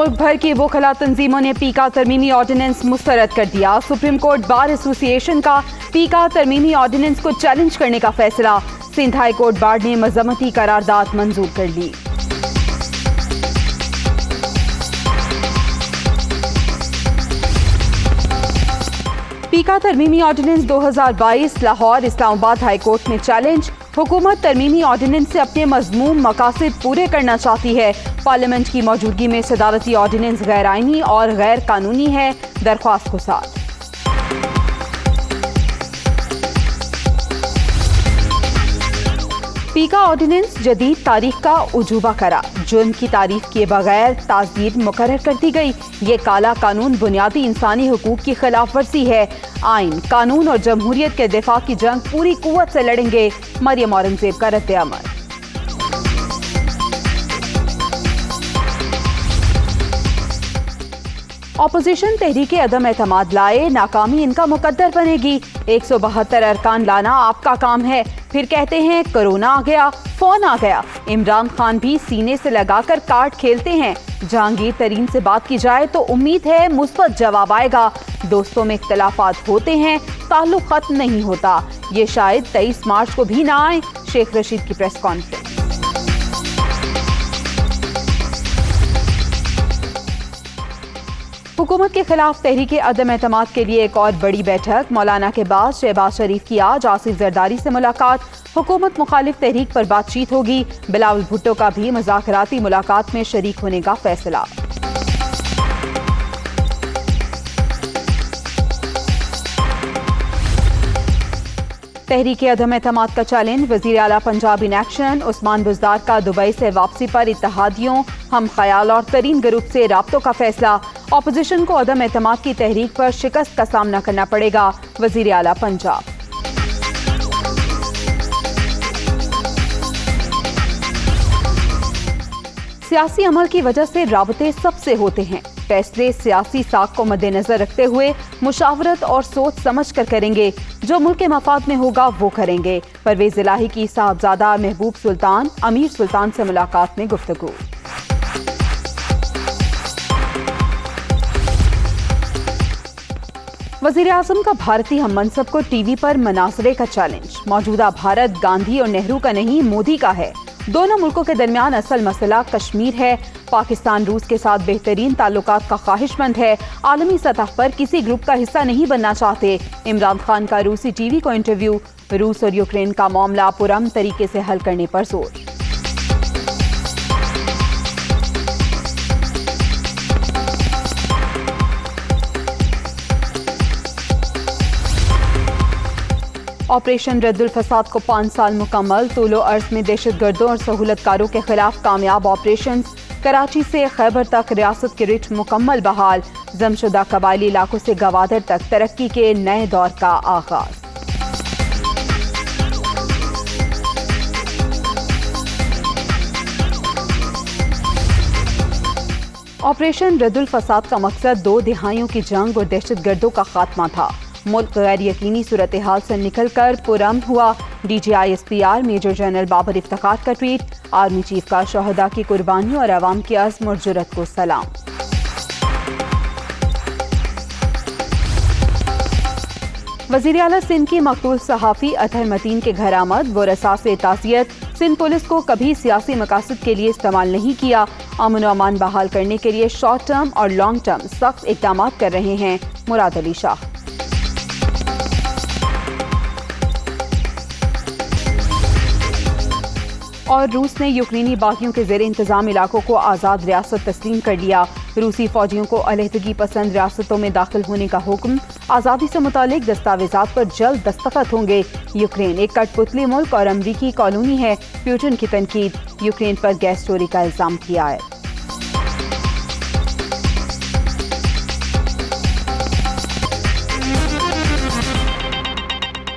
मुल्क भर की वकला तंजीमों ने पीका तरमीमी ऑर्डिनेंस मुस्तरद कर दिया। सुप्रीम कोर्ट बार एसोसिएशन का पीका तरमीमी ऑर्डिनेंस को चैलेंज करने का फैसला। सिंध हाई कोर्ट बार ने मजम्मती करारदाद मंजूर कर ली। पीका तरमीमी ordinance 2022 Lahore Islamabad high court में चैलेंज। हुकूमत तरमीमी ऑर्डिनेंस से अपने मजमूम मकासद पूरे करना चाहती है। पार्लियामेंट की मौजूदगी में सदारती ऑर्डिनेंस गैर आईनी और गैर कानूनी है। दरख्वास्त को साथ पीका ऑर्डिनेंस जदीद तारीख का उजूबा करा। जुर्म की तारीफ किए बगैर ताज़ीर मुकर्रर कर दी गई। ये काला कानून बुनियादी इंसानी हुकूक की खिलाफ वर्जी है। आइन, कानून और जमहूरियत के दिफा की जंग पूरी कुव्वत से लड़ेंगे। मरियम औरंगजेब का रद्द अमल। अपोजिशन तहरीक अदम एतमाद लाए, नाकामी इनका मुकद्दर बनेगी। 172 अरकान लाना आपका काम है। फिर कहते हैं कोरोना आ गया, फोन आ गया। इमरान खान भी सीने से लगाकर कार्ड खेलते हैं। जहांगीर तरीन से बात की जाए तो उम्मीद है मुस्बत जवाब आएगा। दोस्तों में इख्तलाफात होते हैं, ताल्लुक खत्म नहीं होता। ये शायद 23 मार्च को भी ना आए। शेख रशीद की प्रेस कॉन्फ्रेंस। हुकूमत के खिलाफ तहरीक अदम एतमाद के लिए एक और बड़ी बैठक। मौलाना के बाद शहबाज शरीफ की आज आसिफ जरदारी से मुलाकात। हुकूमत मुखालिफ तहरीक पर बातचीत होगी। बिलावल भुट्टो का भी मुज़ाकराती मुलाकात में शरीक होने का फैसला। तहरीक अदम एतमाद का चैलेंज। वज़ीर आला पंजाब इन एक्शन। उस्मान बुज़दार का दुबई से वापसी पर इत्तेहादियों, हम ख्याल और तरीन ग्रुप से राब्तों का फैसला। अपोजिशन को अदम एतमाद की तहरीक पर शिकस्त का सामना करना पड़ेगा। वज़ीर आला पंजाब। सियासी अमल की वजह से राबते सबसे होते हैं। फैसले सियासी साख को मद्देनजर रखते हुए मुशावरत और सोच समझ कर करेंगे। जो मुल्क के मफाद में होगा वो करेंगे। परवेज इलाही की साहबजादा महबूब सुल्तान अमीर सुल्तान से मुलाकात में गुफ्तगू। वज़ीर आज़म का भारतीय हम मनसब को टीवी पर मनासरे का चैलेंज। मौजूदा भारत गांधी और नेहरू का नहीं, मोदी का है। दोनों मुल्कों के दरमियान असल मसला कश्मीर है। पाकिस्तान रूस के साथ बेहतरीन ताल्लुकात का ख्वाहिशमंद है। आलमी सतह पर किसी ग्रुप का हिस्सा नहीं बनना चाहते। इमरान खान का रूसी टीवी को इंटरव्यू। रूस और यूक्रेन का मामला पुरअमन तरीके से हल करने पर जोर। ऑपरेशन रद्दुल फसाद को 5 साल मुकम्मल। तूलो अर्ज में दहशतगर्दों और सहूलतकारों के खिलाफ कामयाब ऑपरेशन। कराची से खैबर तक रियासत की रिट मुकम्मल बहाल। जमशुदा कबायली इलाकों से गवादर तक तरक्की के नए दौर का आगाज। ऑपरेशन रद्दुल फसाद का मकसद 2 दिहाइयों की जंग और दहशतगर्दों का खात्मा था। मुल्क गैर यकीनी सूरत हाल से निकल कर पुरअमन हुआ। DGISPR major general Babar Iftikhar का ट्वीट। आर्मी चीफ का शहदा की कुर्बानियों और अवाम की अज़्म और जुर्रत को सलाम। वज़ीर आला सिंध की मकतूल सहाफ़ी अतहर मतीन के घर आमद। वो रसा से ताज़ियत। सिंध पुलिस को कभी सियासी मकासद के लिए इस्तेमाल नहीं किया। अमन व अमान बहाल करने के लिए शॉर्ट टर्म और लॉन्ग टर्म सख्त इक़दाम कर रहे हैं। मुराद अली शाह। और रूस ने यूक्रेनी बागियों के ज़ेर इंतजाम इलाकों को आज़ाद रियासत तस्लीम कर लिया। रूसी फौजियों को अलहदगी पसंद रियासतों में दाखिल होने का हुक्म। आज़ादी से मुतालिक दस्तावेजात पर जल्द दस्तखत होंगे। यूक्रेन एक कठपुतली मुल्क और अमरीकी कॉलोनी है। प्यूटन की तनकीद। यूक्रेन पर गैस चोरी का इल्जाम किया है।